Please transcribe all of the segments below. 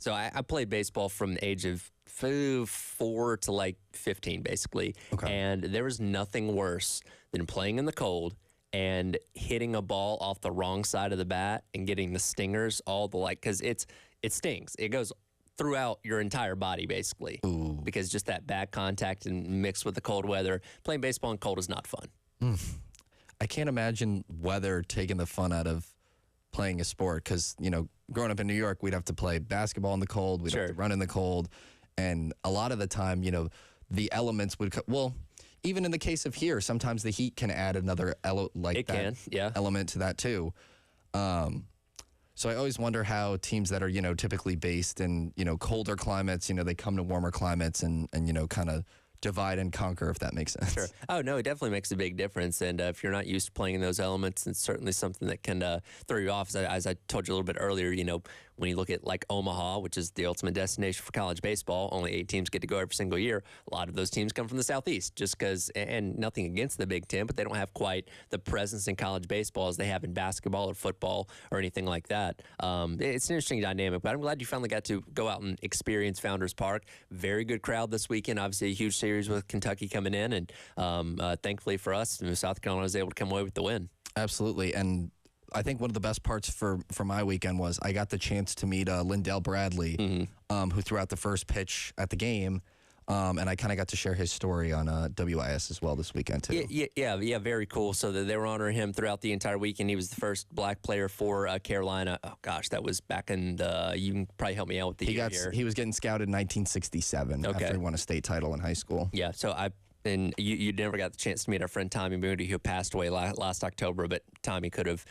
So I played baseball from the age of 4 to like 15, basically. Okay. And there was nothing worse than playing in the cold and hitting a ball off the wrong side of the bat and getting the stingers, all the because it stings. It goes throughout your entire body, basically. Ooh. Because just that bad contact and mixed with the cold weather, playing baseball in cold is not fun. I can't imagine weather taking the fun out of playing a sport because, growing up in New York, we'd have to play basketball in the cold. We'd have to run in the cold. And a lot of the time, the elements would even in the case of here, sometimes the heat can add another element to that too. So I always wonder how teams that are, typically based in, colder climates, they come to warmer climates and kind of divide and conquer, if that makes sense. Sure. Oh, no, it definitely makes a big difference. And if you're not used to playing in those elements, it's certainly something that can throw you off. As I told you a little bit earlier, when you look at like Omaha, which is the ultimate destination for college baseball, only 8 teams get to go every single year. A lot of those teams come from the Southeast just because, and nothing against the Big Ten, but they don't have quite the presence in college baseball as they have in basketball or football or anything like that. It's an interesting dynamic, but I'm glad you finally got to go out and experience Founders Park. Very good crowd this weekend. Obviously, a huge series with Kentucky coming in, and thankfully for us, South Carolina was able to come away with the win. Absolutely, and I think one of the best parts for my weekend was I got the chance to meet Lindell Bradley, who threw out the first pitch at the game, and I kind of got to share his story on WIS as well this weekend too. Yeah, very cool. So they were honoring him throughout the entire weekend. He was the first black player for Carolina. Oh gosh, that was back in you can probably help me out with the year here. He was getting scouted in 1967 after he won a state title in high school. Yeah, so you never got the chance to meet our friend Tommy Moody, who passed away last October, but Tommy could have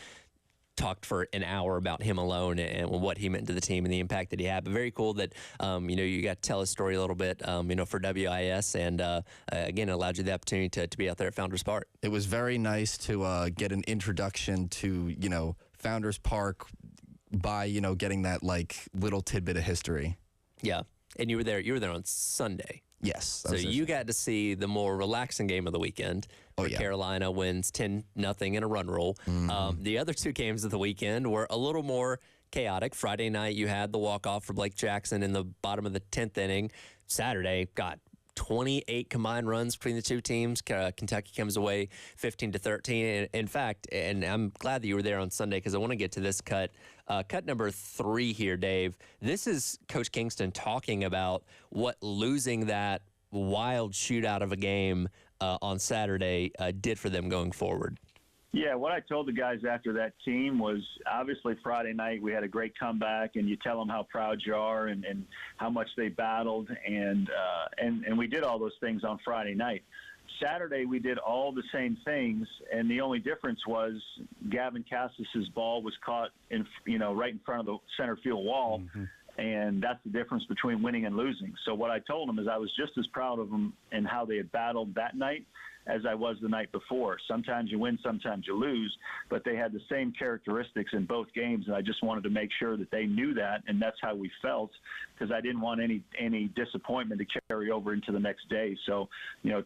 talked for an hour about him alone and what he meant to the team and the impact that he had. But very cool that, you got to tell his story a little bit, for WIS. And, again, it allowed you the opportunity to be out there at Founders Park. It was very nice to get an introduction to, Founders Park by, getting that, little tidbit of history. Yeah. And you were there on Sunday. Yes. So you got to see the more relaxing game of the weekend. Carolina wins 10-0 in a run roll. The other 2 games of the weekend were a little more chaotic. Friday night, you had the walk-off for Blake Jackson in the bottom of the 10th inning. Saturday, got 28 combined runs between the 2 teams. Kentucky comes away 15-13. In fact, and I'm glad that you were there on Sunday because I want to get to this cut. Cut number 3 here, Dave. This is Coach Kingston talking about what losing that wild shootout of a game on Saturday did for them going forward. Yeah, what I told the guys after that team was obviously Friday night we had a great comeback, and you tell them how proud you are and how much they battled, and we did all those things on Friday night. Saturday we did all the same things, and the only difference was Gavin Cassis's ball was caught right in front of the center field wall. And that's the difference between winning and losing. So what I told them is I was just as proud of them and how they had battled that night as I was the night before. Sometimes you win, sometimes you lose, but they had the same characteristics in both games, and I just wanted to make sure that they knew that, and that's how we felt, because I didn't want any disappointment to carry over into the next day. So,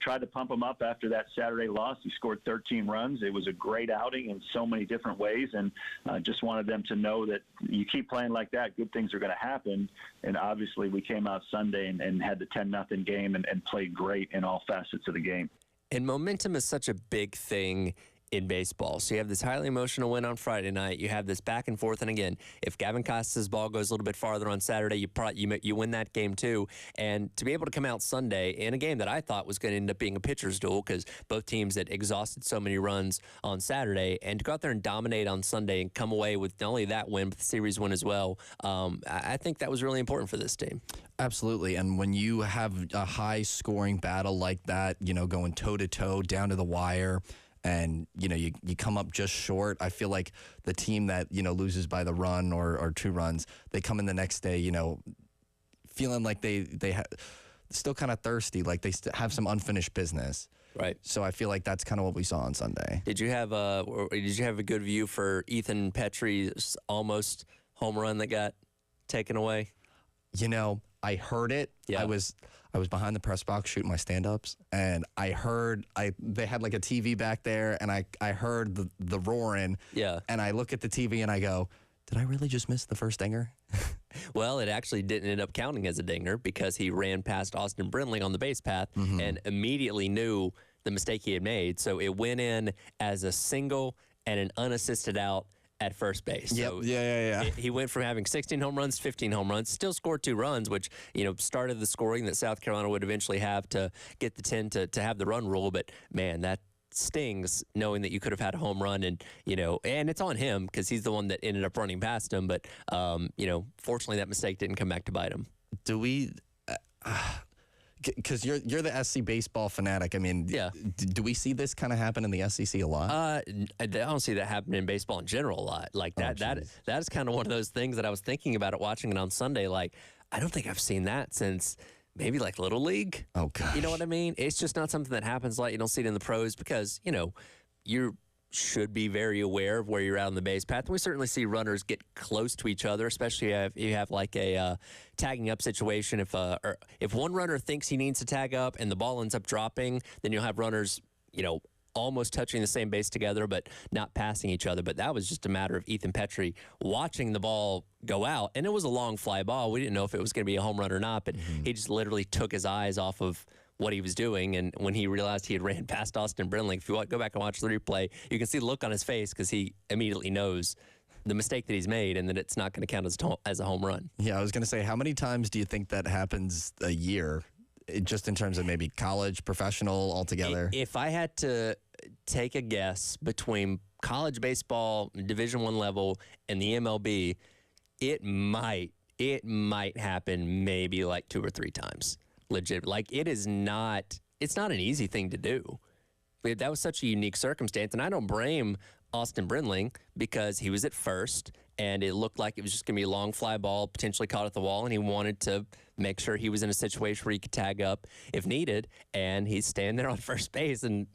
tried to pump him up after that Saturday loss. He scored 13 runs. It was a great outing in so many different ways, and just wanted them to know that you keep playing like that, good things are going to happen. And obviously we came out Sunday and had the 10-0 game and played great in all facets of the game. And momentum is such a big thing in baseball. So you have this highly emotional win on Friday night. You have this back and forth. And again, if Gavin Costas' ball goes a little bit farther on Saturday, you win that game too. And to be able to come out Sunday in a game that I thought was going to end up being a pitcher's duel because both teams had exhausted so many runs on Saturday, and to go out there and dominate on Sunday and come away with not only that win, but the series win as well, I think that was really important for this team. Absolutely. And when you have a high-scoring battle like that, going toe-to-toe down to the wire, and, you come up just short, I feel like the team that, loses by the run or 2 runs, they come in the next day, feeling like they still kind of thirsty, like they have some unfinished business. Right. So I feel like that's kind of what we saw on Sunday. Did you have a good view for Ethan Petrie's almost home run that got taken away? I heard it. Yeah. I was behind the press box shooting my stand-ups, and they had like a TV back there, and I heard the roaring. Yeah. And I look at the TV and I go, did I really just miss the first dinger? Well, it actually didn't end up counting as a dinger because he ran past Austin Brindley on the base path and immediately knew the mistake he had made. So it went in as a single and an unassisted out at first base. Yep. So he went from having 16 home runs to 15 home runs, still scored 2 runs, which, started the scoring that South Carolina would eventually have to get the 10 to have the run rule. But, man, that stings knowing that you could have had a home run and it's on him because he's the one that ended up running past him. But, fortunately that mistake didn't come back to bite him. Do we because you're the SC baseball fanatic. I mean, do we see this kind of happen in the SEC a lot? I don't see that happening in baseball in general a lot. Like that is kind of one of those things that I was thinking about it watching it on Sunday. Like, I don't think I've seen that since maybe like Little League. Oh, gosh. You know what I mean? It's just not something that happens like you don't see it in the pros because, you should be very aware of where you're out on the base path. And we certainly see runners get close to each other, especially if you have like a tagging up situation. If one runner thinks he needs to tag up and the ball ends up dropping, then you'll have runners, almost touching the same base together, but not passing each other. But that was just a matter of Ethan Petrie watching the ball go out. And it was a long fly ball. We didn't know if it was going to be a home run or not, but he just literally took his eyes off of what he was doing. And when he realized he had ran past Austin Brindley, if you go back and watch the replay, you can see the look on his face because he immediately knows the mistake that he's made and that it's not going to count as a home run. Yeah, I was going to say, how many times do you think that happens a year, just in terms of maybe college, professional, altogether? If I had to take a guess between college baseball, Division I level, and the MLB, it might happen maybe like 2 or 3 times. Legit. Like, it's not an easy thing to do. But that was such a unique circumstance, and I don't blame Austin Brindley because he was at first, and it looked like it was just going to be a long fly ball, potentially caught at the wall, and he wanted to make sure he was in a situation where he could tag up if needed, and he's standing there on first base, and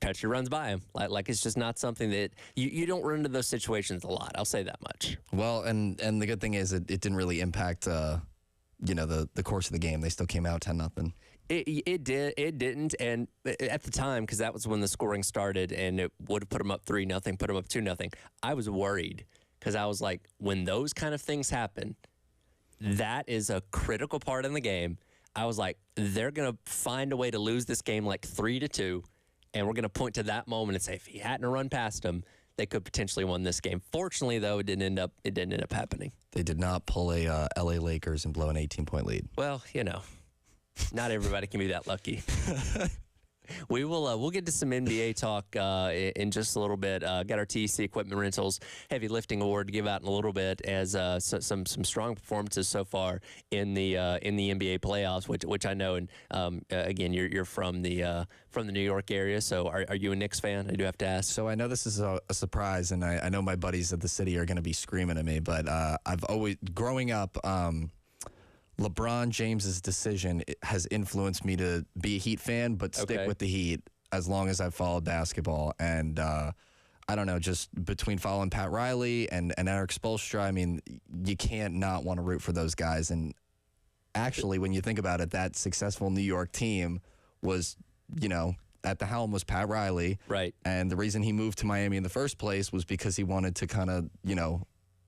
Petrie runs by him. Like it's just not something that you don't run into those situations a lot. I'll say that much. Well, and the good thing is it didn't really impact the course of the game. They still came out 10-0. It didn't, and at the time, because that was when the scoring started, and it would have put them up 3-0, put them up 2-0. I was worried because I was like, when those kind of things happen, that is a critical part in the game. I was like, they're gonna find a way to lose this game like 3-2, and we're gonna point to that moment and say, if he hadn't run past him, they could potentially won this game. Fortunately, though, it didn't end up happening. They did not pull a LA Lakers and blow an 18-point lead. Well, not everybody can be that lucky. We'll get to some NBA talk in just a little bit. Got our TEC Equipment Rentals Heavy Lifting Award to give out in a little bit as some strong performances so far in the NBA playoffs, which I know. And again, you're from the New York area, so are you a Knicks fan? I do have to ask. So I know this is a surprise, and I know my buddies at the city are going to be screaming at me, but I've always growing up. LeBron James's decision has influenced me to be a Heat fan, but stick with the Heat as long as I've followed basketball. And I don't know, just between following Pat Riley and Eric Spoelstra, I mean, you can't not want to root for those guys. And actually, when you think about it, that successful New York team was, at the helm was Pat Riley. Right. And the reason he moved to Miami in the first place was because he wanted to kind of,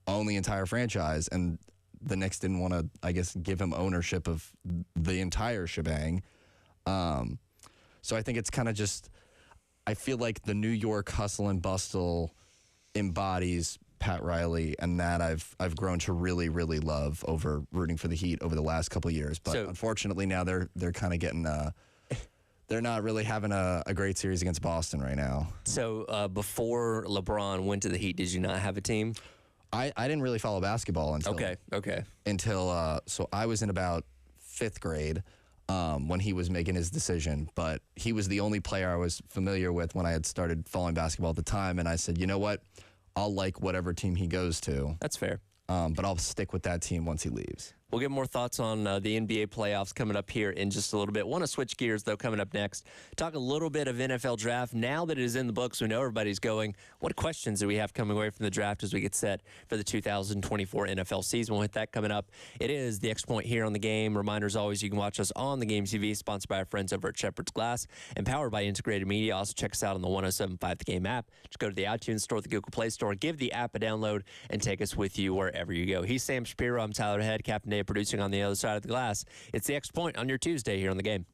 own the entire franchise. And the Knicks didn't want to, I guess, give him ownership of the entire shebang. So I think it's kind of just, I feel like the New York hustle and bustle embodies Pat Riley, and that I've grown to really, really love over rooting for the Heat over the last couple of years. But unfortunately now they're kind of getting, they're not really having a great series against Boston right now. So before LeBron went to the Heat, did you not have a team? I didn't really follow basketball until so I was in about 5th grade when he was making his decision, but he was the only player I was familiar with when I had started following basketball at the time, and I said, you know what, I'll like whatever team he goes to. That's fair. But I'll stick with that team once he leaves. We'll get more thoughts on the NBA playoffs coming up here in just a little bit. Want to switch gears, though, coming up next. Talk a little bit of NFL draft. Now that it is in the books, we know everybody's going. What questions do we have coming away from the draft as we get set for the 2024 NFL season? We'll hit that coming up. It is the Extra Point here on the Game. Reminders always, you can watch us on the Game TV, sponsored by our friends over at Shepherd's Glass and powered by Integrated Media. Also, check us out on the 107.5 The Game app. Just go to the iTunes Store, the Google Play Store, give the app a download, and take us with you wherever you go. He's Sam Shapiro. I'm Tyler Head, Captain Dave, producing on the other side of the glass. It's the Extra Point on your Tuesday here on the Game.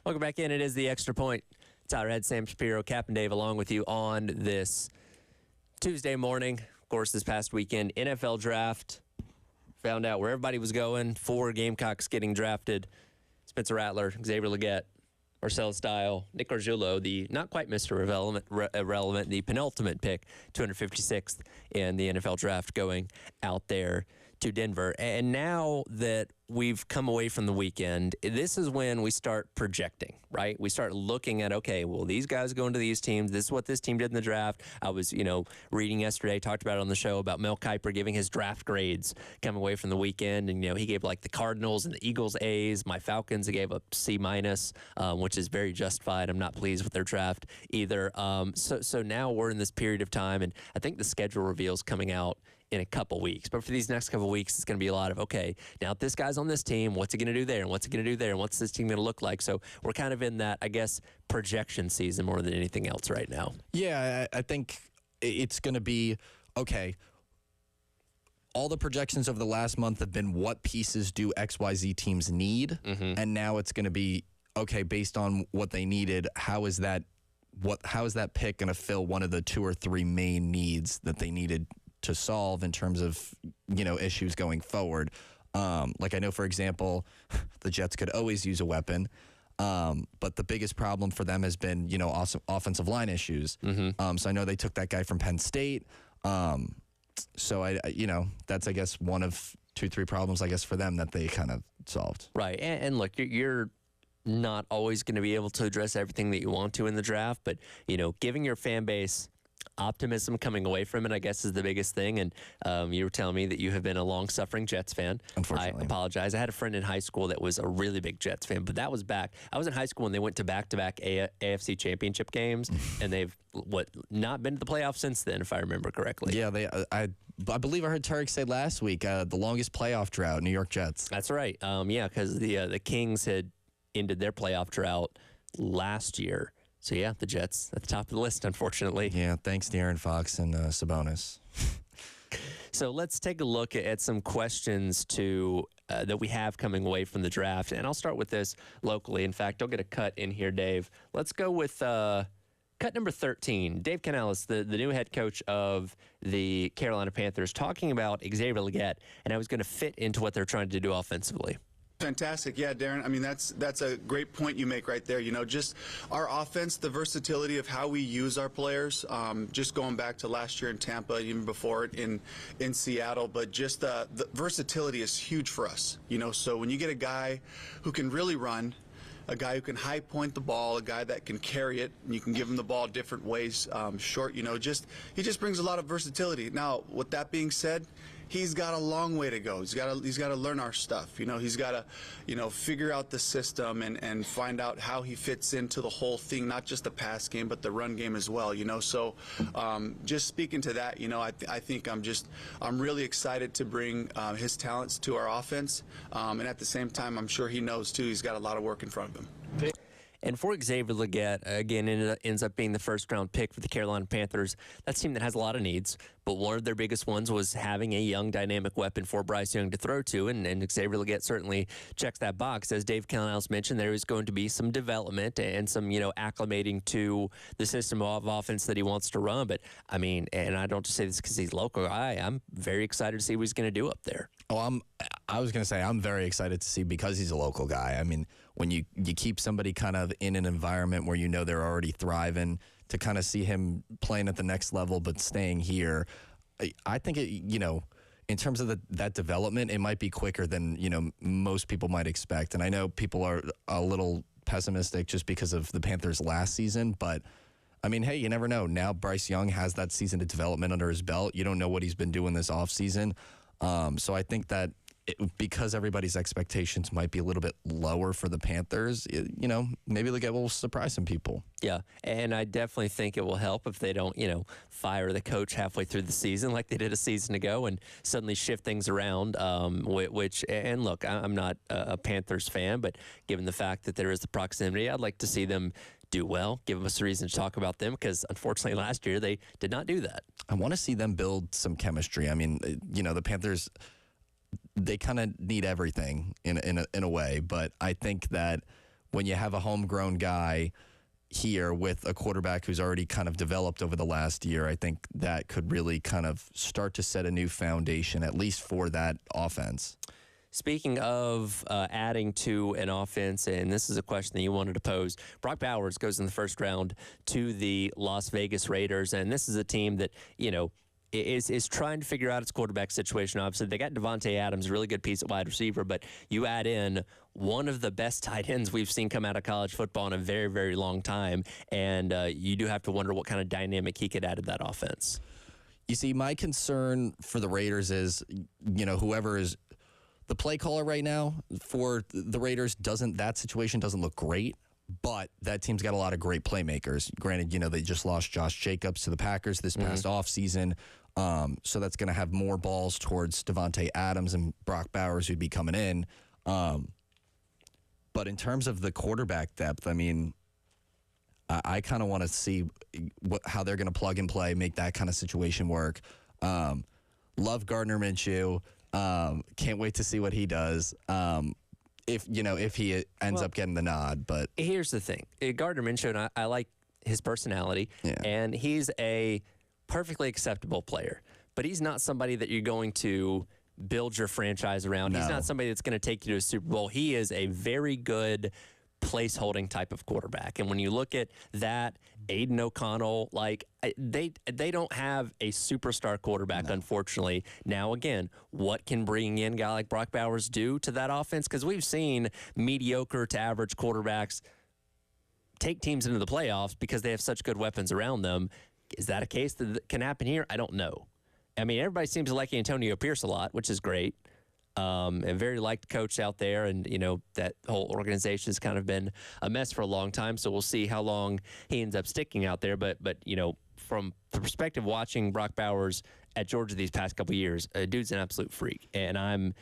Welcome back in. It is the Extra Point. Tyler Head, Sam Shapiro, Cap and Dave along with you on this Tuesday morning. Of course, this past weekend, NFL draft. Found out where everybody was going. 4 Gamecocks getting drafted. Spencer Rattler, Xavier Legette, Marcel Style, Nick Argiulo, the not quite Mr. Irrelevant, the penultimate pick, 256th in the NFL draft, going out there to Denver. And now that we've come away from the weekend, this is when we start projecting, right? We start looking at, okay, well, these guys going to these teams. This is what this team did in the draft. I was, reading yesterday, talked about it on the show about Mel Kiper giving his draft grades coming away from the weekend. And, he gave like the Cardinals and the Eagles A's. My Falcons, he gave a C-, which is very justified. I'm not pleased with their draft either. So now we're in this period of time, and I think the schedule reveals coming out in a couple weeks. But for these next couple weeks, it's going to be a lot of, okay, now if this guy's on this team, what's he going to do there? And what's he going to do there? And what's this team going to look like? So we're kind of in that, I guess, projection season more than anything else right now. Yeah, I think it's going to be, okay, all the projections over the last month have been what pieces do XYZ teams need? Mm-hmm. And now it's going to be, okay, based on what they needed, how is that pick going to fill one of the 2 or 3 main needs that they needed to solve in terms of, issues going forward. Like I know, for example, the Jets could always use a weapon, but the biggest problem for them has been, offensive line issues. Mm-hmm. So I know they took that guy from Penn State. So I that's, I guess, one of 2-3 problems, I guess, for them that they kind of solved. Right. And look, you're not always going to be able to address everything that you want to in the draft, but, giving your fan base optimism coming away from it, I guess, is the biggest thing. And you were telling me that you have been a long-suffering Jets fan. Unfortunately. I apologize. I had a friend in high school that was a really big Jets fan, but that was back. I was in high school when they went to back-to-back AFC championship games, and they've not been to the playoffs since then, if I remember correctly. Yeah, I believe I heard Tarek say last week, the longest playoff drought, New York Jets. That's right. Yeah, because the Kings had ended their playoff drought last year. So, yeah, the Jets at the top of the list, unfortunately. Yeah, thanks to Aaron Fox and Sabonis. So let's take a look at some questions that we have coming away from the draft. And I'll start with this locally. In fact, I'll get a cut in here, Dave. Let's go with cut number 13. Dave Canales, the new head coach of the Carolina Panthers, talking about Xavier Legette and how he's going to fit into what they're trying to do offensively. Fantastic. Yeah, Darren, I mean, that's a great point you make right there. Just our offense, the versatility of how we use our players, just going back to last year in Tampa, even before it in Seattle, but just the versatility is huge for us. So when you get a guy who can really run, a guy who can high point the ball, a guy that can carry it, and you can give him the ball different ways, short, he just brings a lot of versatility. Now, with that being said, he's got a long way to go. He's got to learn our stuff. He's got to, figure out the system and find out how he fits into the whole thing, not just the pass game, but the run game as well. So just speaking to that, I think I'm really excited to bring his talents to our offense. And at the same time, I'm sure he knows too, he's got a lot of work in front of him. And for Xavier Legette, again, ends up being the first-round pick for the Carolina Panthers. That's a team that has a lot of needs, but one of their biggest ones was having a young, dynamic weapon for Bryce Young to throw to, and Xavier Legette certainly checks that box. As Dave Canales mentioned, there is going to be some development and some, acclimating to the system of offense that he wants to run. But, I mean, and I don't just say this because he's local. I'm very excited to see what he's going to do up there. Oh, I was going to say I'm very excited to see because he's a local guy. I mean, when you keep somebody kind of in an environment where they're already thriving, to kind of see him playing at the next level but staying here, I think in terms of that development, it might be quicker than most people might expect. And I know people are a little pessimistic just because of the Panthers last season, but I mean, hey, you never know. Now Bryce Young has that season of development under his belt. You don't know what he's been doing this offseason. So I think that because everybody's expectations might be a little bit lower for the Panthers, maybe Legette will surprise some people. Yeah, and I definitely think it will help if they don't, fire the coach halfway through the season like they did a season ago and suddenly shift things around, and look, I'm not a Panthers fan, but given the fact that there is the proximity, I'd like to see them do well, give us a reason to talk about them, because unfortunately last year they did not do that. I want to see them build some chemistry. I mean, the Panthers, they kind of need everything in a way, but I think that when you have a homegrown guy here with a quarterback who's already kind of developed over the last year, I think that could really kind of start to set a new foundation, at least for that offense. Speaking of adding to an offense, and this is a question that you wanted to pose, Brock Bowers goes in the first round to the Las Vegas Raiders, and this is a team that, you know, is trying to figure out its quarterback situation. Obviously, they got Devontae Adams, a really good piece at wide receiver, but you add in one of the best tight ends we've seen come out of college football in a very, very long time, and you do have to wonder what kind of dynamic he could add to that offense. You see, my concern for the Raiders is, you know, whoever is the play caller right now for the Raiders, that situation doesn't look great. But that team's got a lot of great playmakers. Granted, you know, they just lost Josh Jacobs to the Packers this past offseason. So that's going to have more balls towards Devontae Adams and Brock Bowers who'd be coming in. But in terms of the quarterback depth, I mean, I kind of want to see how they're going to plug and play, make that kind of situation work. Love Gardner Minshew. Can't wait to see what he does. If he ends up getting the nod. But here's the thing. Gardner Minshew, and I like his personality, and he's a perfectly acceptable player. But he's not somebody that you're going to build your franchise around. No. He's not somebody that's going to take you to a Super Bowl. He is a very good place-holding type of quarterback. And when you look at that, Aiden O'Connell, like they don't have a superstar quarterback, unfortunately. Now, again, what can bringing in a guy like Brock Bowers do to that offense? Because we've seen mediocre to average quarterbacks take teams into the playoffs because they have such good weapons around them. Is that a case that can happen here? I don't know. I mean, everybody seems to like Antonio Pierce a lot, which is great. A very liked coach out there, and you know that whole organization has kind of been a mess for a long time. So we'll see how long he ends up sticking out there. But you know, from the perspective of watching Brock Bowers at Georgia these past couple of years, dude's an absolute freak, and I'm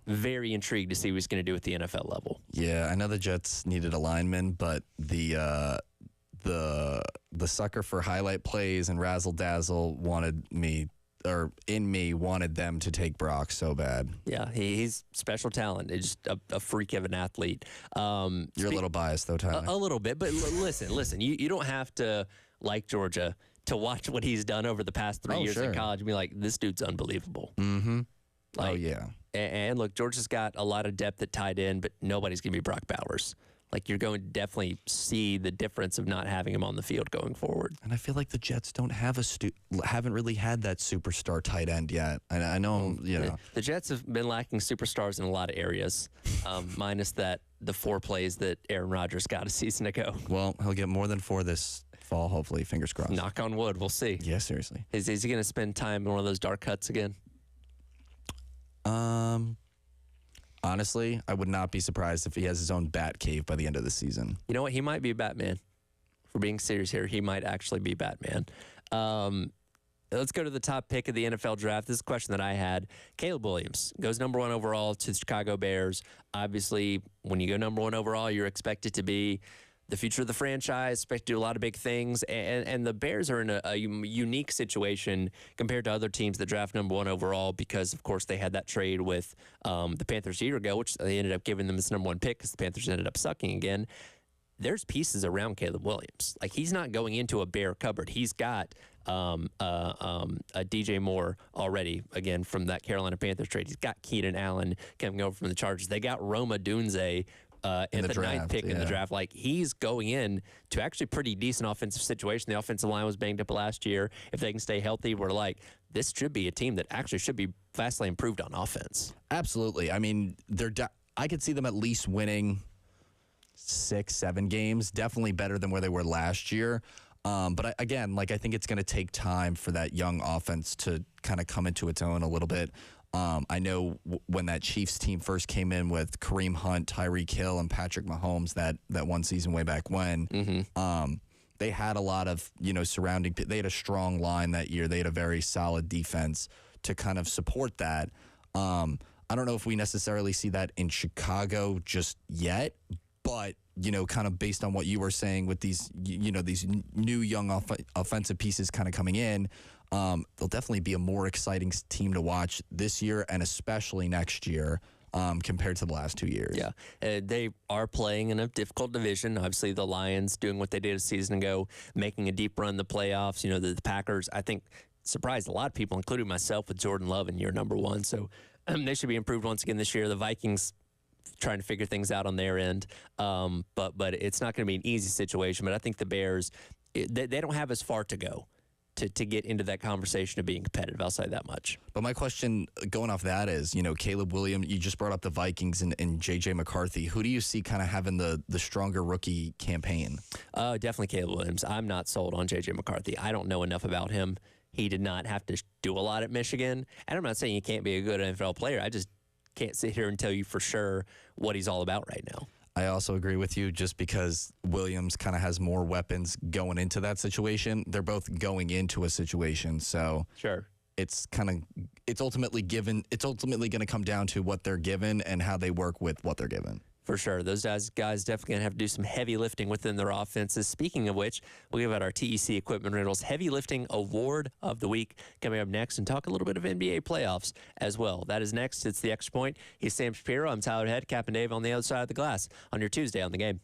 very intrigued to see what he's going to do at the NFL level. Yeah, I know the Jets needed a lineman, but the sucker for highlight plays and razzle dazzle wanted them to take Brock so bad. Yeah, he's special talent. He's just a freak of an athlete. You're a little biased, though, Tyler. A little bit, but listen. You don't have to like Georgia to watch what he's done over the past 3 years in college and be like, this dude's unbelievable. Mm-hmm. Like, yeah. And look, Georgia's got a lot of depth at tight end, but nobody's going to be Brock Bowers. Like, you're going to definitely see the difference of not having him on the field going forward. And I feel like the Jets don't have haven't really had that superstar tight end yet. And I know, you know. The Jets have been lacking superstars in a lot of areas, minus the 4 plays that Aaron Rodgers got a season ago. Well, he'll get more than 4 this fall, hopefully. Fingers crossed. Knock on wood. We'll see. Yeah, seriously. Is he going to spend time in one of those dark cuts again? Honestly, I would not be surprised if he has his own bat cave by the end of the season. You know what? He might be Batman. For being serious here, he might actually be Batman. Let's go to the top pick of the NFL draft. This is a question that I had. Caleb Williams goes number 1 overall to the Chicago Bears. Obviously, when you go number 1 overall, you're expected to be the future of the franchise, expect to do a lot of big things, and the Bears are in a unique situation compared to other teams that draft number 1 overall because, of course, they had that trade with the Panthers a year ago, which they ended up giving them this number 1 pick because the Panthers ended up sucking again. There's pieces around Caleb Williams. Like, he's not going into a Bear cupboard. He's got a DJ Moore already, again, from that Carolina Panthers trade. He's got Keenan Allen coming over from the Chargers. They got Roma Dunze in the draft, 9th pick in the draft. Like, he's going in to actually pretty decent offensive situation. The offensive line was banged up last year. If they can stay healthy, we're like, this should be a team that actually should be vastly improved on offense. Absolutely. I mean, I could see them at least winning 6-7 games. Definitely better than where they were last year. But again, like, I think it's going to take time for that young offense to kind of come into its own a little bit. I know when that Chiefs team first came in with Kareem Hunt, Tyreek Hill, and Patrick Mahomes that one season way back when, they had a lot of, surrounding. They had a strong line that year. They had a very solid defense to kind of support that. I don't know if we necessarily see that in Chicago just yet, but kind of based on what you were saying with these, these new young offensive pieces kind of coming in, they'll definitely be a more exciting team to watch this year and especially next year. compared to the last 2 years. Yeah, they are playing in a difficult division. Obviously, the Lions doing what they did a season ago, making a deep run in the playoffs. You know, the Packers, I think, surprised a lot of people, including myself, with Jordan Love in year number 1. So they should be improved once again this year. The Vikings trying to figure things out on their end, but it's not going to be an easy situation. But I think the Bears, they don't have as far to go to get into that conversation of being competitive. I'll say that much. But my question going off that is, you know, Caleb Williams, you just brought up the Vikings and J.J. McCarthy. Who do you see kind of having the stronger rookie campaign? Definitely Caleb Williams. I'm not sold on J.J. McCarthy. I don't know enough about him. He did not have to do a lot at Michigan. And I'm not saying he can't be a good NFL player. I just can't sit here and tell you for sure what he's all about right now. I also agree with you just because Williams kind of has more weapons going into that situation. They're both going into a situation. So sure, it's ultimately going to come down to what they're given and how they work with what they're given. For sure. Those guys definitely going to have to do some heavy lifting within their offenses. Speaking of which, we'll give out our TEC Equipment Rentals Heavy Lifting Award of the Week coming up next and talk a little bit of NBA playoffs as well. That is next. It's the Extra Point. He's Sam Shapiro. I'm Tyler Head. Cap and Dave on the other side of the glass on your Tuesday on the Game.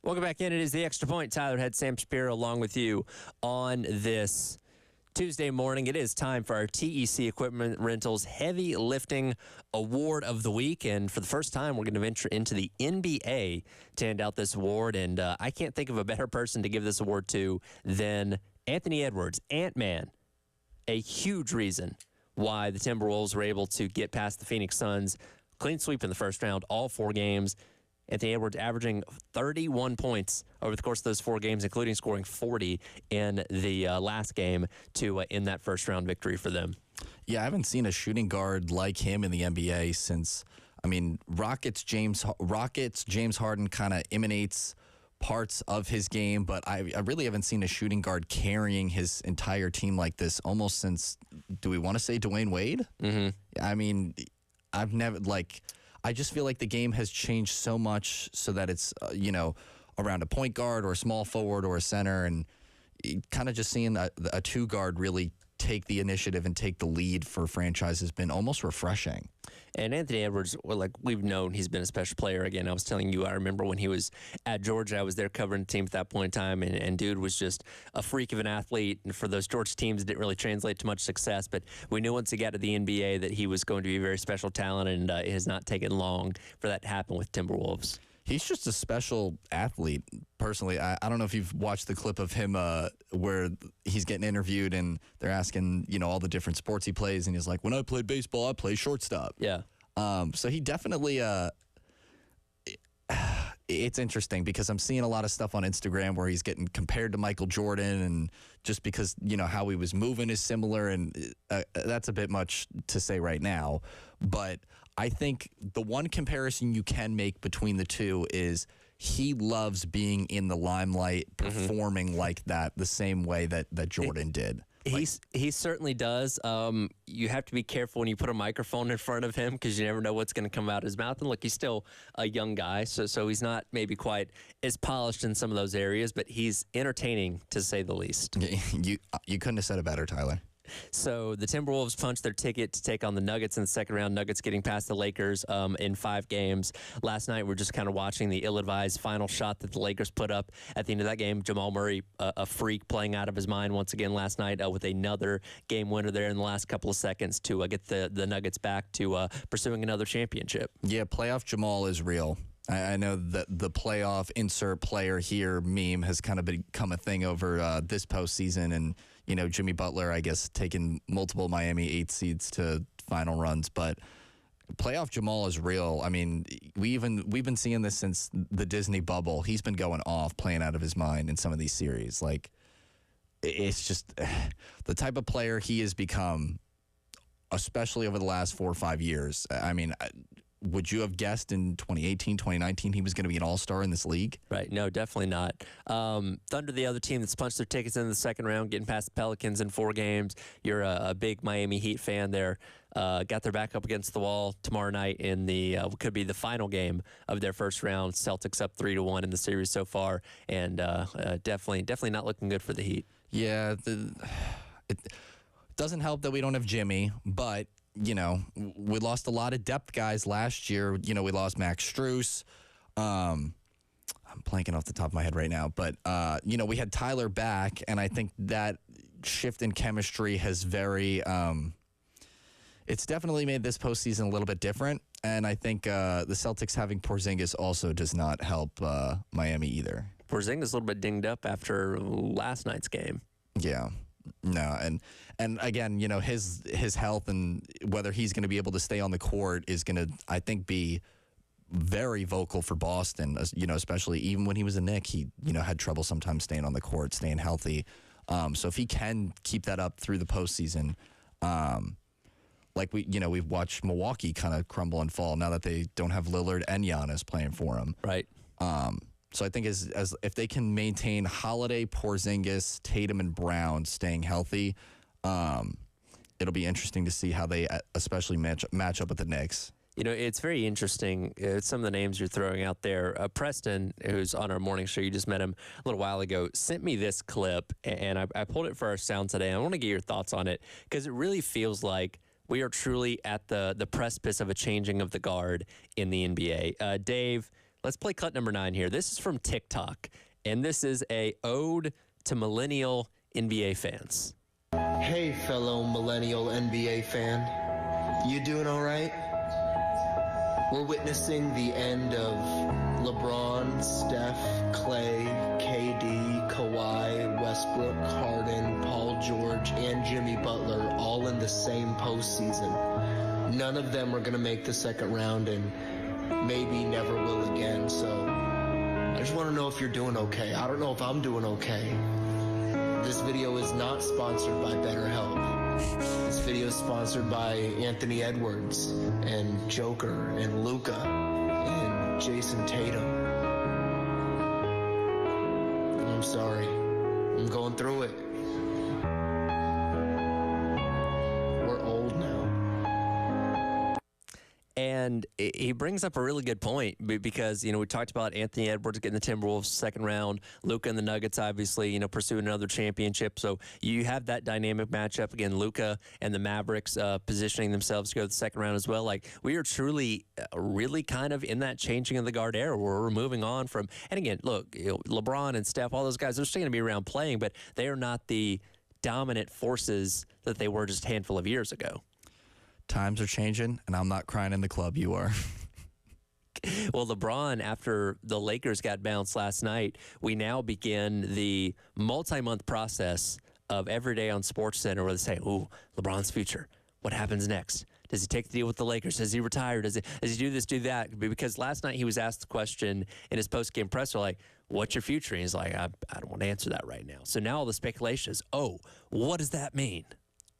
Welcome back in. It is the Extra Point. Tyler Head, Sam Shapiro along with you on this Tuesday morning. It is time for our TEC Equipment Rentals Heavy Lifting Award of the Week. And for the first time, we're going to venture into the NBA to hand out this award. And I can't think of a better person to give this award to than Anthony Edwards, Ant-Man. A huge reason why the Timberwolves were able to get past the Phoenix Suns. Clean sweep in the first round, all 4 games. Anthony Edwards averaging 31 points over the course of those 4 games, including scoring 40 in the last game to end that first-round victory for them. Yeah, I haven't seen a shooting guard like him in the NBA since, Rockets James Harden kind of emanates parts of his game, but I really haven't seen a shooting guard carrying his entire team like this almost since, do we want to say Dwayne Wade? Mm-hmm. I've never, I just feel like the game has changed so much so that it's, around a point guard or a small forward or a center, and kind of just seeing a 2-guard really take the initiative and take the lead for franchise has been almost refreshing. And Anthony Edwards, we've known he's been a special player. Again, I was telling you, I remember when he was at Georgia, I was there covering the team at that point in time, and dude was just a freak of an athlete. And for those Georgia teams, it didn't really translate to much success. But we knew once he got to the NBA that he was going to be a very special talent, and it has not taken long for that to happen with Timberwolves. He's just a special athlete, personally. I don't know if you've watched the clip of him where he's getting interviewed and they're asking, all the different sports he plays. And he's like, when I played baseball, I played shortstop. Yeah. So he definitely, it's interesting because I'm seeing a lot of stuff on Instagram where he's getting compared to Michael Jordan, and just because, how he was moving is similar, and that's a bit much to say right now. But I think the one comparison you can make between the two is he loves being in the limelight, performing like that, the same way that Jordan did. He certainly does. You have to be careful when you put a microphone in front of him because you never know what's going to come out of his mouth. And look, he's still a young guy, so he's not maybe quite as polished in some of those areas, but he's entertaining to say the least. You couldn't have said it better, Tyler. So the Timberwolves punched their ticket to take on the Nuggets in the second round. Nuggets getting past the Lakers in 5 games. Last night, we're just kind of watching the ill-advised final shot that the Lakers put up at the end of that game. Jamal Murray, a freak, playing out of his mind once again last night with another game winner there in the last couple of seconds to get the Nuggets back to pursuing another championship. Yeah, playoff Jamal is real. I know that the playoff insert player here meme has kind of become a thing over this postseason, and Jimmy Butler, I guess, taking multiple Miami 8 seeds to final runs, but playoff Jamal is real. We've been seeing this since the Disney bubble. He's been going off, playing out of his mind in some of these series. It's just the type of player he has become, especially over the last 4 or 5 years. Would you have guessed in 2018, 2019 he was going to be an all-star in this league? Right. No, definitely not. Thunder, the other team that's punched their tickets in the second round, getting past the Pelicans in 4 games. You're a big Miami Heat fan there. Got their back up against the wall tomorrow night in the could be the final game of their first round. Celtics up 3-1 in the series so far, and definitely not looking good for the Heat. Yeah, it doesn't help that we don't have Jimmy, but we lost a lot of depth guys last year. We lost Max Strus. I'm blanking off the top of my head right now, but we had Tyler back, and I think that shift in chemistry has it's definitely made this postseason a little bit different. And I think the Celtics having Porzingis also does not help Miami either. Porzingis a little bit dinged up after last night's game. Yeah. No, and again, his health and whether he's going to be able to stay on the court is going to, I think, be very vocal for Boston. Especially even when he was a Knick, he had trouble sometimes staying on the court, staying healthy. So if he can keep that up through the postseason, we've watched Milwaukee kind of crumble and fall now that they don't have Lillard and Giannis playing for him. Right. So I think as if they can maintain Holiday, Porzingis, Tatum, and Brown staying healthy, it'll be interesting to see how they especially match up with the Knicks. It's very interesting. Some of the names you're throwing out there. Preston, who's on our morning show, you just met him a little while ago, sent me this clip, and I pulled it for our sound today. I want to get your thoughts on it because it really feels like we are truly at the precipice of a changing of the guard in the NBA. Dave, Let's play cut number 9 here. This is from TikTok, and this is a ode to millennial NBA fans. Hey, fellow millennial NBA fan. You doing all right? We're witnessing the end of LeBron, Steph, Clay, KD, Kawhi, Westbrook, Harden, Paul George, and Jimmy Butler all in the same postseason. None of them are going to make the second round and maybe never will again. So I just want to know if you're doing okay. I don't know if I'm doing okay. This video is not sponsored by BetterHelp. This video is sponsored by Anthony Edwards and Joker and Luca and Jason Tatum. I'm sorry. I'm going through it. We're old now. And he brings up a really good point because, we talked about Anthony Edwards getting the Timberwolves second round, Luka and the Nuggets, obviously, pursuing another championship. So you have that dynamic matchup. Again, Luka and the Mavericks positioning themselves to go to the second round as well. Like, we are truly really kind of in that changing of the guard era where we're moving on from. And again, look, LeBron and Steph, all those guys, they're still going to be around playing, but they are not the dominant forces that they were just a handful of years ago. Times are changing, and I'm not crying in the club. You are. Well, LeBron, after the Lakers got bounced last night, we now begin the multi-month process of every day on SportsCenter where they say, ooh, LeBron's future. What happens next? Does he take the deal with the Lakers? Does he retire? Does he do this, do that? Because last night he was asked the question in his post-game presser, like, what's your future? And he's like, I don't want to answer that right now. So now all the speculation is, what does that mean?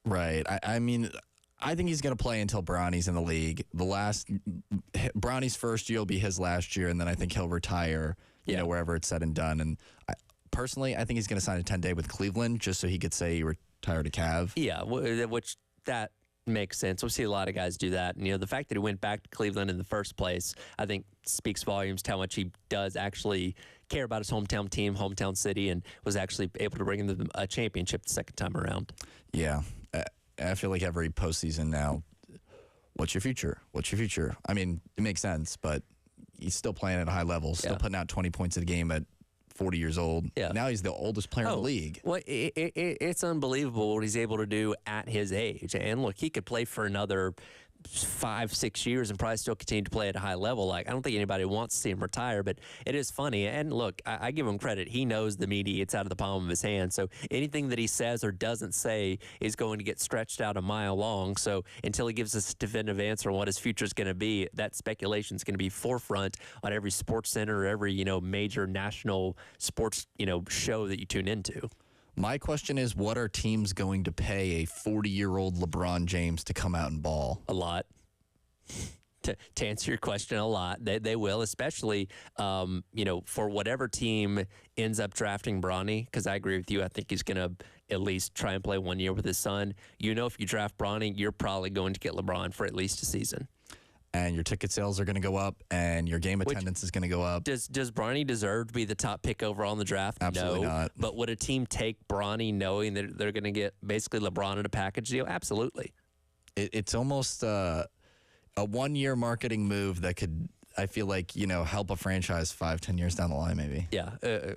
Right. I mean, I think he's going to play until Bronny's in the league. Bronny's first year will be his last year, and then I think he'll retire, wherever it's said and done. And personally, I think he's going to sign a 10-day with Cleveland just so he could say he retired a Cav. Yeah, which that makes sense. We'll see a lot of guys do that. And, the fact that he went back to Cleveland in the first place, I think speaks volumes to how much he does actually care about his hometown team, hometown city, and was actually able to bring them a championship the second time around. Yeah. I feel like every postseason now, what's your future? What's your future? I mean, it makes sense, but he's still playing at a high level, still putting out 20 points a game at 40 years old. Yeah. Now he's the oldest player in the league. Well, it's unbelievable what he's able to do at his age. And look, he could play for another 5-6 years and probably still continue to play at a high level. Like, I don't think anybody wants to see him retire, but it is funny. And look, I give him credit. He knows the media. It's out of the palm of his hand. So anything that he says or doesn't say is going to get stretched out a mile long. So until he gives us a definitive answer on what his future is going to be, that speculation is going to be forefront on every sports center or every, major national sports, show that you tune into. My question is, what are teams going to pay a 40-year-old LeBron James to come out and ball? A lot. To answer your question, a lot. They will, especially, for whatever team ends up drafting Bronny, because I agree with you. I think he's going to at least try and play 1 year with his son. If you draft Bronny, you're probably going to get LeBron for at least a season. And your ticket sales are going to go up, and your game attendance is going to go up. Does Bronny deserve to be the top pick overall in the draft? Absolutely not. But would a team take Bronny knowing that they're going to get basically LeBron in a package deal? Absolutely. It's almost a 1 year marketing move that could, I feel like, help a franchise 5-10 years down the line, maybe. Yeah.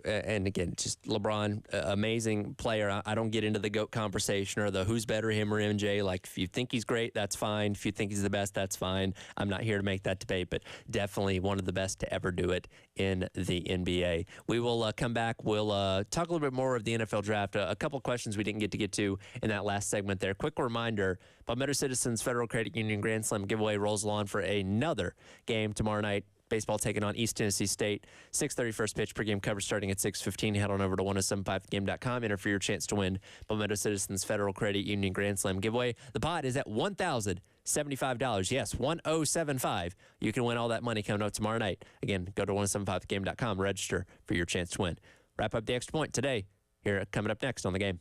And again, just LeBron, amazing player. I don't get into the GOAT conversation or the who's better, him or MJ. Like, if you think he's great, that's fine. If you think he's the best, that's fine. I'm not here to make that debate, but definitely one of the best to ever do it in the NBA. We will come back. We'll talk a little bit more of the NFL draft. A couple of questions we didn't get to in that last segment there. Quick reminder, Palmetto Citizens Federal Credit Union Grand Slam giveaway rolls on for another game tomorrow night. Baseball taking on East Tennessee State. 6:30 first pitch, pregame coverage starting at 6:15. Head on over to 1075thegame.com. Enter for your chance to win Palmetto Citizens Federal Credit Union Grand Slam giveaway. The pot is at $1,075. Yes, 1075. You can win all that money coming up tomorrow night. Again, go to 1075thegame.com. Register for your chance to win. Wrap up the extra point today. Here, coming up next on the game.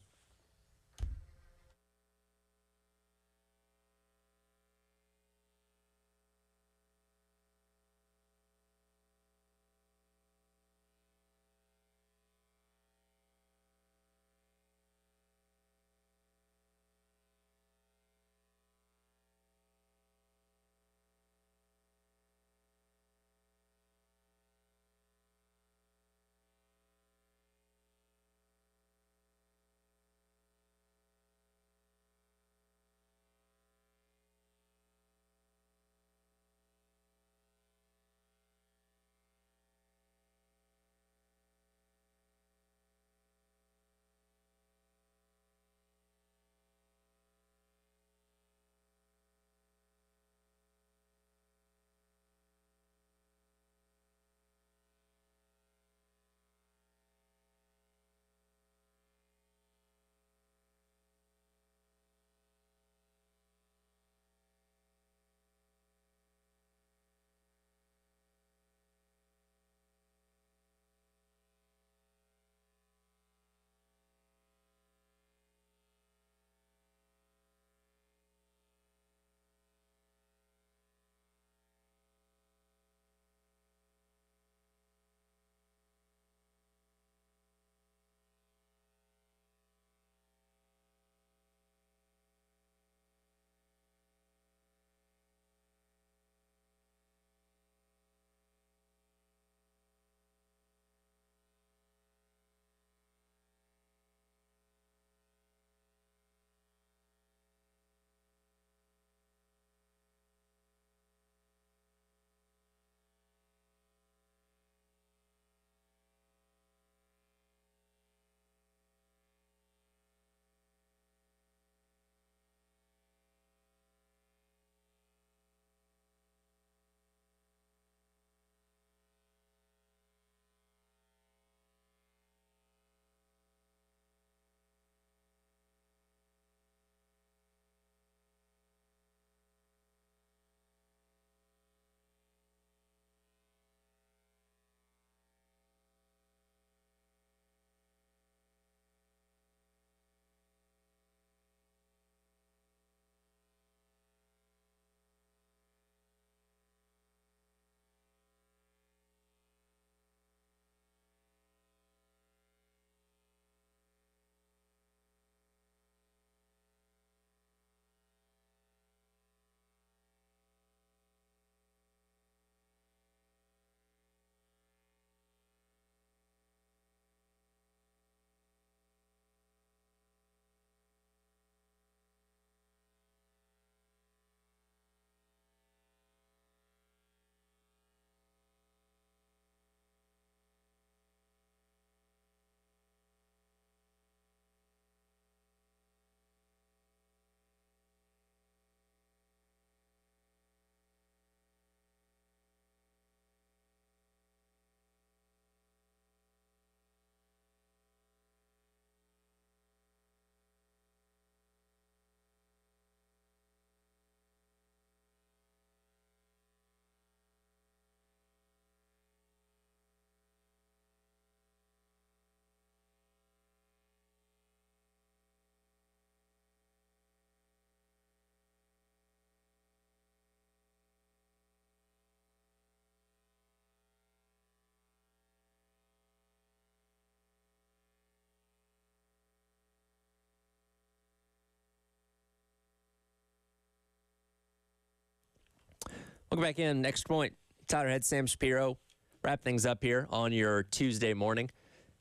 Welcome back in. Next point. Tyler Head, Sam Shapiro. Wrap things up here on your Tuesday morning.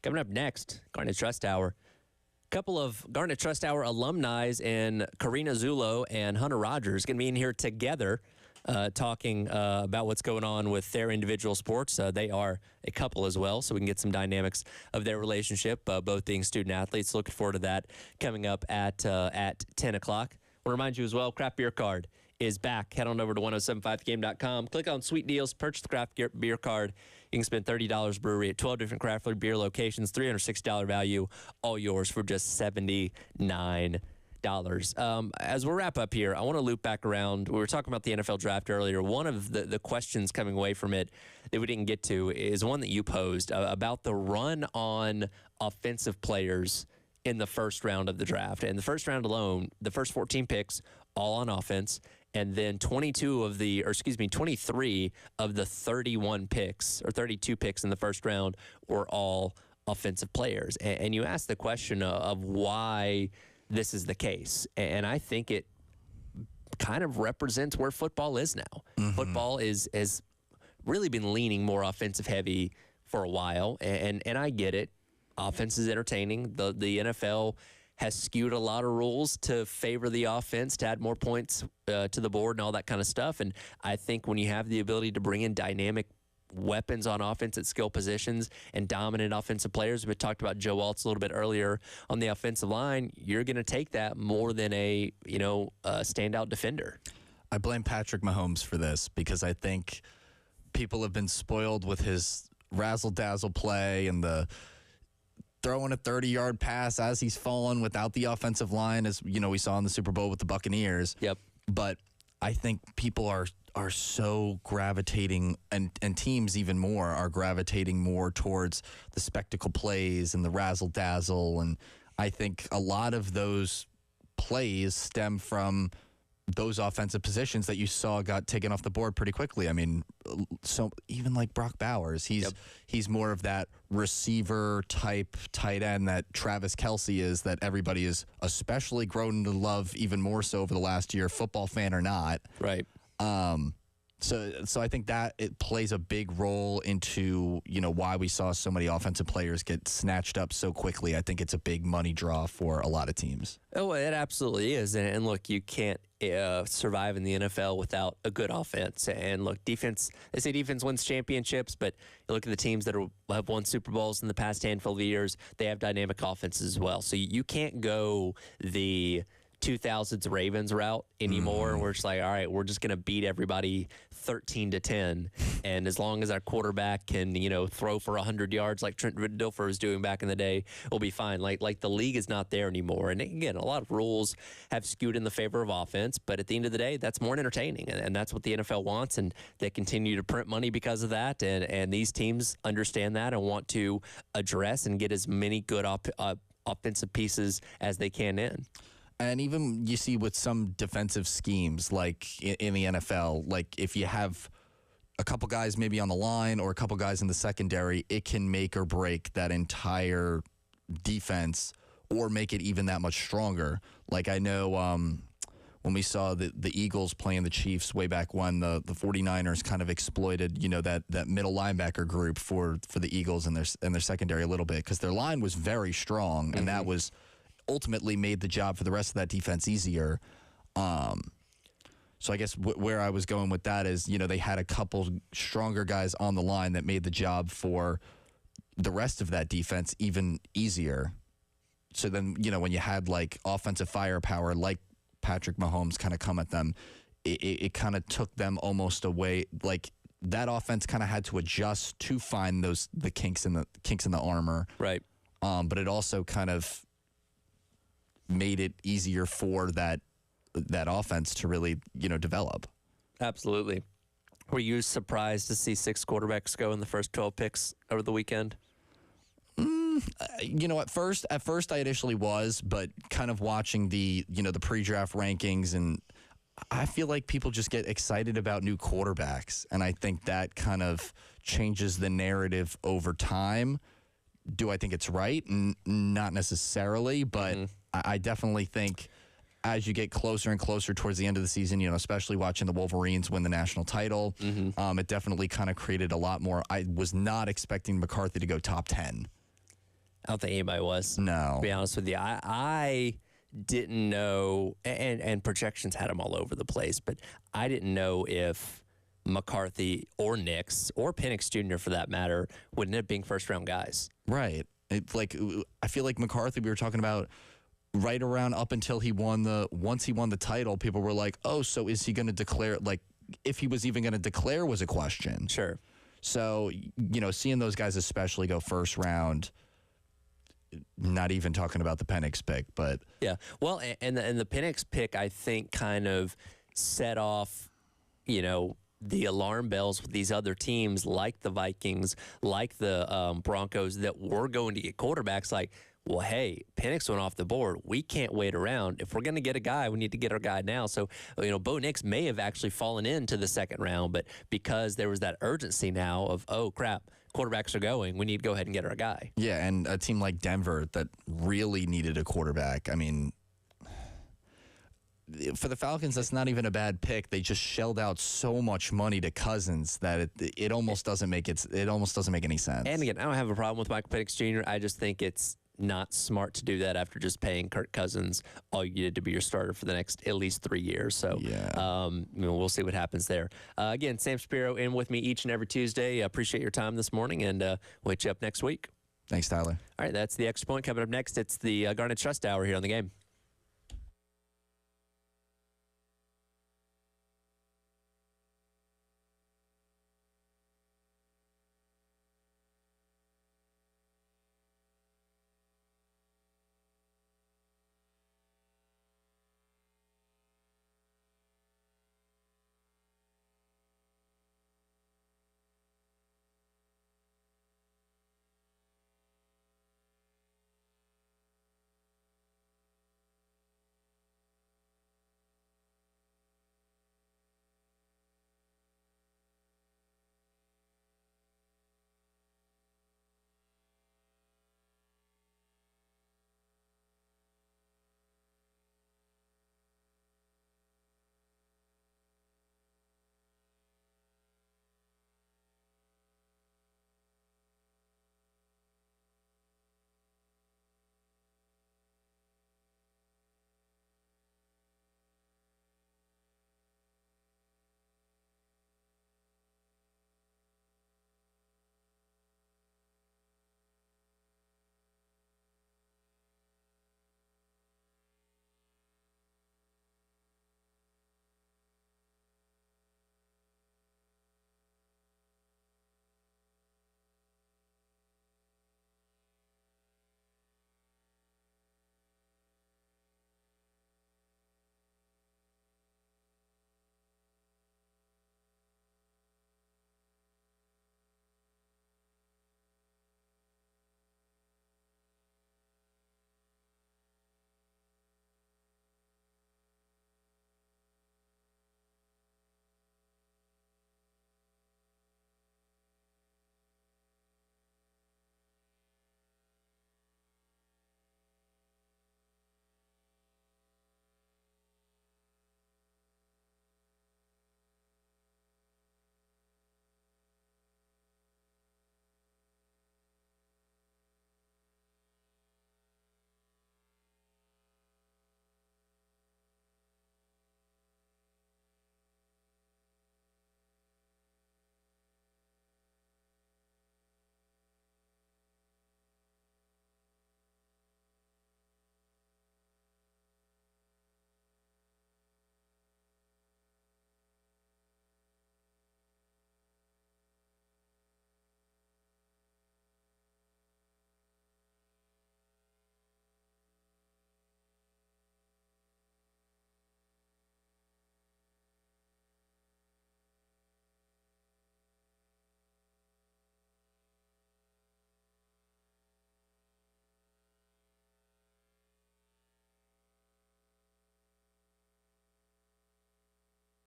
Coming up next, Garnet Trust Hour. A couple of Garnet Trust Hour alumni in Karina Zulo and Hunter Rogers going to be in here together talking about what's going on with their individual sports. They are a couple as well, so we can get some dynamics of their relationship, both being student athletes. Looking forward to that coming up at 10 o'clock. I want to remind you as well, Craft Beer Card is back. Head on over to 1075thegame.com. Click on Sweet Deals, purchase the Craft Beer Card. You can spend $30 brewery at 12 different craft beer locations, $360 value, all yours for just $79. As we wrap up here, I want to loop back around. We were talking about the NFL draft earlier. One of the questions coming away from it that we didn't get to is one that you posed about the run on offensive players in the first round of the draft. And the first round alone, the first 14 picks, all on offense. And then 23 of the 31 picks or 32 picks in the first round were all offensive players. And you asked the question of why this is the case. And I think it kind of represents where football is now. Mm-hmm. Football has really been leaning more offensive heavy for a while. And I get it. Offense is entertaining. The NFL has skewed a lot of rules to favor the offense, to add more points to the board and all that kind of stuff. And I think when you have the ability to bring in dynamic weapons on offense at skill positions and dominant offensive players, we talked about Joe Waltz a little bit earlier on the offensive line, you're going to take that more than a standout defender. I blame Patrick Mahomes for this because I think people have been spoiled with his razzle-dazzle play and the throwing a 30-yard pass as he's fallen without the offensive line, as we saw in the Super Bowl with the Buccaneers. Yep. But I think people are so gravitating, and teams even more are gravitating more towards the spectacle plays and the razzle-dazzle. And I think a lot of those plays stem from those offensive positions that you saw got taken off the board pretty quickly. I mean, so even like Brock Bowers, he's more of that receiver type tight end that Travis Kelce is, that everybody is especially grown to love even more so over the last year, football fan or not. Right. So I think that it plays a big role into, why we saw so many offensive players get snatched up so quickly. I think it's a big money draw for a lot of teams. Oh, it absolutely is. And look, you can't survive in the NFL without a good offense. And look, defense, they say defense wins championships, but you look at the teams that have won Super Bowls in the past handful of years, they have dynamic offenses as well. So you can't go the 2000s Ravens route anymore. We're just like, all right, we're just going to beat everybody 13-10. And as long as our quarterback can, throw for 100 yards like Trent Dilfer was doing back in the day, we'll be fine. Like the league is not there anymore. And again, a lot of rules have skewed in the favor of offense, but at the end of the day, that's more entertaining. And that's what the NFL wants. And they continue to print money because of that. And these teams understand that and want to address and get as many good offensive pieces as they can in. And even you see with some defensive schemes, like in the NFL, like if you have a couple guys maybe on the line or a couple guys in the secondary, it can make or break that entire defense or make it even that much stronger. Like I know when we saw the Eagles playing the Chiefs way back when, the 49ers kind of exploited, that middle linebacker group for the Eagles and their secondary a little bit because their line was very strong, and that was ultimately made the job for the rest of that defense easier. So I guess where I was going with that is, they had a couple stronger guys on the line that made the job for the rest of that defense even easier. So then, when you had like offensive firepower, like Patrick Mahomes kind of come at them, it kind of took them almost away. Like that offense kind of had to adjust to find the kinks in the armor. Right. But it also kind of made it easier for that offense to really, develop. Absolutely. Were you surprised to see 6 quarterbacks go in the first 12 picks over the weekend? At first I initially was, but kind of watching the pre-draft rankings, and I feel like people just get excited about new quarterbacks, and I think that kind of changes the narrative over time. Do I think it's right? Not necessarily, but I definitely think as you get closer and closer towards the end of the season, especially watching the Wolverines win the national title, it definitely kind of created a lot more. I was not expecting McCarthy to go top 10. I don't think anybody was. No. To be honest with you, I didn't know, and projections had him all over the place, but I didn't know if McCarthy or Nix or Penix Jr. for that matter would end up being first-round guys. Right. I feel like McCarthy, we were talking about right around up until once he won the title, people were like, oh, so is he going to declare, like, if he was even going to declare was a question. Sure. So, seeing those guys especially go first round, not even talking about the Penix pick, but. Yeah. Well, and the Penix pick, I think, kind of set off, the alarm bells with these other teams like the Vikings, like the Broncos that were going to get quarterbacks. Like, well, hey, Penix went off the board. We can't wait around. If we're going to get a guy, we need to get our guy now. So, Bo Nix may have actually fallen into the second round, but because there was that urgency now of, oh, crap, quarterbacks are going, we need to go ahead and get our guy. Yeah, and a team like Denver that really needed a quarterback. I mean, for the Falcons, that's not even a bad pick. They just shelled out so much money to Cousins that it almost doesn't make any sense. And again, I don't have a problem with Michael Penix Jr. I just think it's not smart to do that after just paying Kirk Cousins all you did to be your starter for the next at least 3 years. So we'll see what happens there. Again, Sam Shapiro in with me each and every Tuesday. Appreciate your time this morning, and we'll hit you up next week. Thanks, Tyler. All right, that's the Extra Point. Coming up next, it's the Garnet Trust Hour here on the Game.